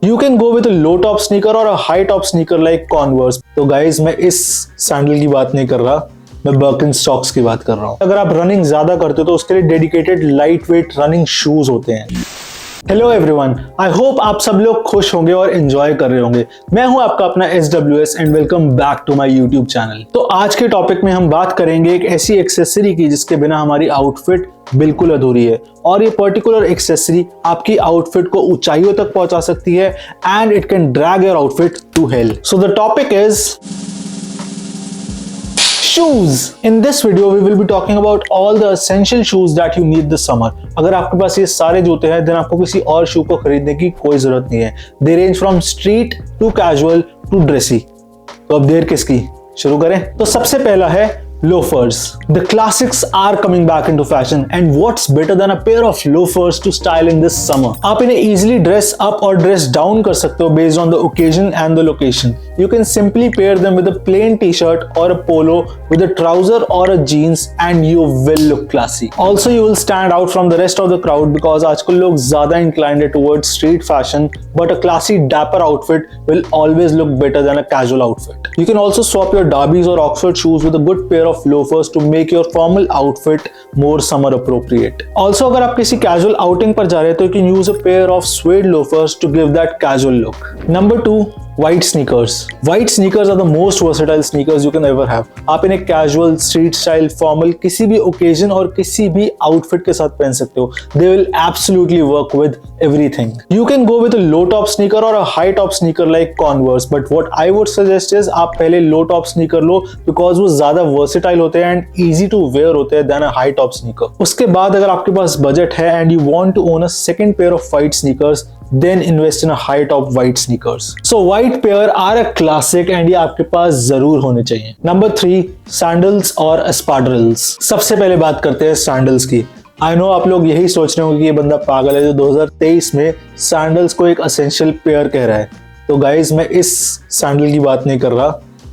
You can go with a low top sneaker or a high top sneaker like Converse. तो guys मैं इस sandal की बात नहीं कर रहा, मैं बर्कनस्टॉक्स की बात कर रहा हूँ। अगर आप रनिंग ज्यादा करते हो तो उसके लिए dedicated light weight running shoes होते हैं। हेलो एवरीवन, आई होप आप सब लोग खुश होंगे और एंजॉय कर रहे होंगे। मैं हूं आपका अपना SWS and welcome back to my YouTube channel. तो आज के टॉपिक में हम बात करेंगे एक ऐसी एक्सेसरी की जिसके बिना हमारी आउटफिट बिल्कुल अधूरी है, और ये पर्टिकुलर एक्सेसरी आपकी आउटफिट को ऊंचाइयों तक पहुंचा सकती है and it can drag your outfit to hell. So the topic is shoes. In this video we will be talking about all the essential shoes that you need this summer. अगर आपके पास ये सारे जूते हैं, then आपको किसी और शू को खरीदने की कोई जरूरत नहीं है। They range from street to casual to dressy. तो अब देर किसकी, शुरू करें। तो सबसे पहला है loafers. The classics are coming back into fashion, and what's better than a pair of loafers to style in this summer? आप इन्हें easily dress up or dress down कर सकते हो based on the occasion and the location. You can simply pair them with a plain t-shirt or a polo with a trouser or a jeans and you will look classy. Also you will stand out from the rest of the crowd because आजकल लोग ज़्यादा inclined है towards street fashion, but a classy dapper outfit will always look better than a casual outfit. You can also swap your Darbys or Oxford shoes with a good pair of loafers to make your formal outfit more summer appropriate. Also अगर आप किसी casual outing पर जा रहे हैं तो you can use a pair of suede loafers to give that casual look. Number 2, white sneakers. White sneakers are the most versatile sneakers you can ever have. आप इन्हें casual, street style, formal किसी भी occasion और किसी भी outfit के साथ पहन सकते हो. They will absolutely work with everything. You can go with a low top sneaker or a high top sneaker like Converse, but what I would suggest is आप पहले low top sneaker low because वो ज़्यादा versatile होते हैं and easy to wear होते हैं than a high top sneaker. उसके बाद अगर आपके पास budget है and you want to own a second pair of white sneakers, then invest in a high top white sneakers. So white pair are a classic and ये आपके पास जरूर होने चाहिए. Number 3, sandals और espadrilles. सबसे पहले बात करते हैं सैंडल्स की. आई नो आप लोग यही सोच रहे होंगे कि ये बंदा पागल है जो 2023 में सैंडल्स को एक असेंशियल पेयर कह रहा है. तो गाइज मैं इस सैंडल की बात नहीं कर रहा,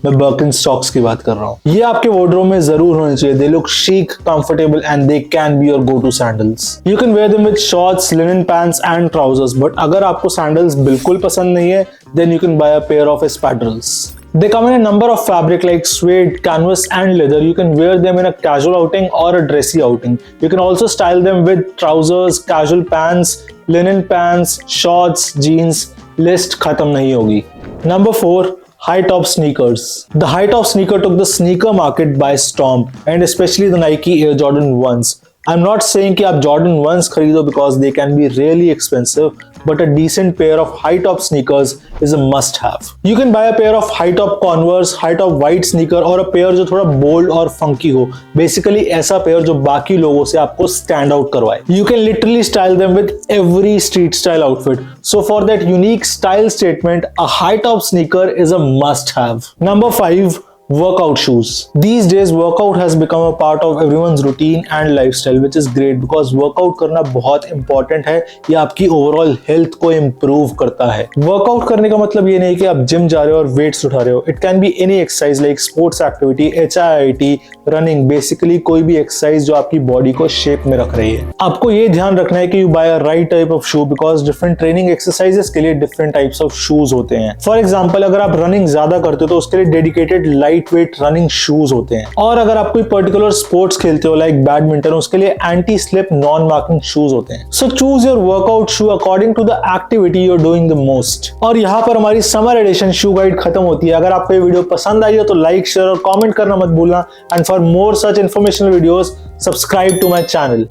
मैं बर्कनस्टॉक्स की बात कर रहा हूँ. ये आपके वार्डरोब में जरूर होने चाहिए. They look chic, comfortable and they can be your go-to sandals. You can wear them with shorts, linen pants and trousers. But अगर आपको सैंडल्स बिल्कुल पसंद नहीं है, then you can buy a pair of espadrilles. They come in a number of fabric like suede, canvas and leather. You can wear them in a casual outing or a dressy outing. You can also style them with trousers, casual pants, linen pants, shorts, jeans. List खत्म नहीं होगी. Number 4, high top sneakers. The high top sneaker took the sneaker market by storm, and especially the Nike Air Jordan 1s. I'm not saying कि आप Jordan 1s खरीदो because they can be really expensive, but a decent pair of high top sneakers is a must have. You can buy a pair of high top Converse, high top white sneaker और a pair जो थोड़ा bold और funky हो. Basically ऐसा pair जो बाकी लोगों से आपको stand out करवाए. You can literally style them with every street style outfit. So for that unique style statement, a high top sneaker is a must have. Number 5, workout shoes. These days workout has become a part of everyone's routine and lifestyle, which is great because workout करना बहुत important है. ये आपकी overall health को improve करता है. Workout करने का मतलब ये नहीं कि आप जिम जा रहे हो और weights उठा रहे हो. It can be any exercise like sports activity, HIIT, running, basically कोई भी exercise जो आपकी body को shape में रख रही है. आपको ये ध्यान रखना है कि you buy a right type of shoe because different training exercises के लिए different types of shoes होते हैं. For example, अगर आप running ज्यादा करते हो तो उसके लिए dedicated light weight running shoes होते हैं, और अगर आप कोई पर्टिकुलर स्पोर्ट्स खेलते हो लाइक बैडमिंटन, उसके लिए anti slip non marking shoes होते हैं. So choose your workout shoe according to the activity you are doing the most. और यहाँ पर हमारी समर एडिशन शू गाइड खत्म होती है. अगर आपको ये वीडियो पसंद आई हो तो लाइक, शेयर और कमेंट करना मत भूलना. And for more such informational videos subscribe to my channel.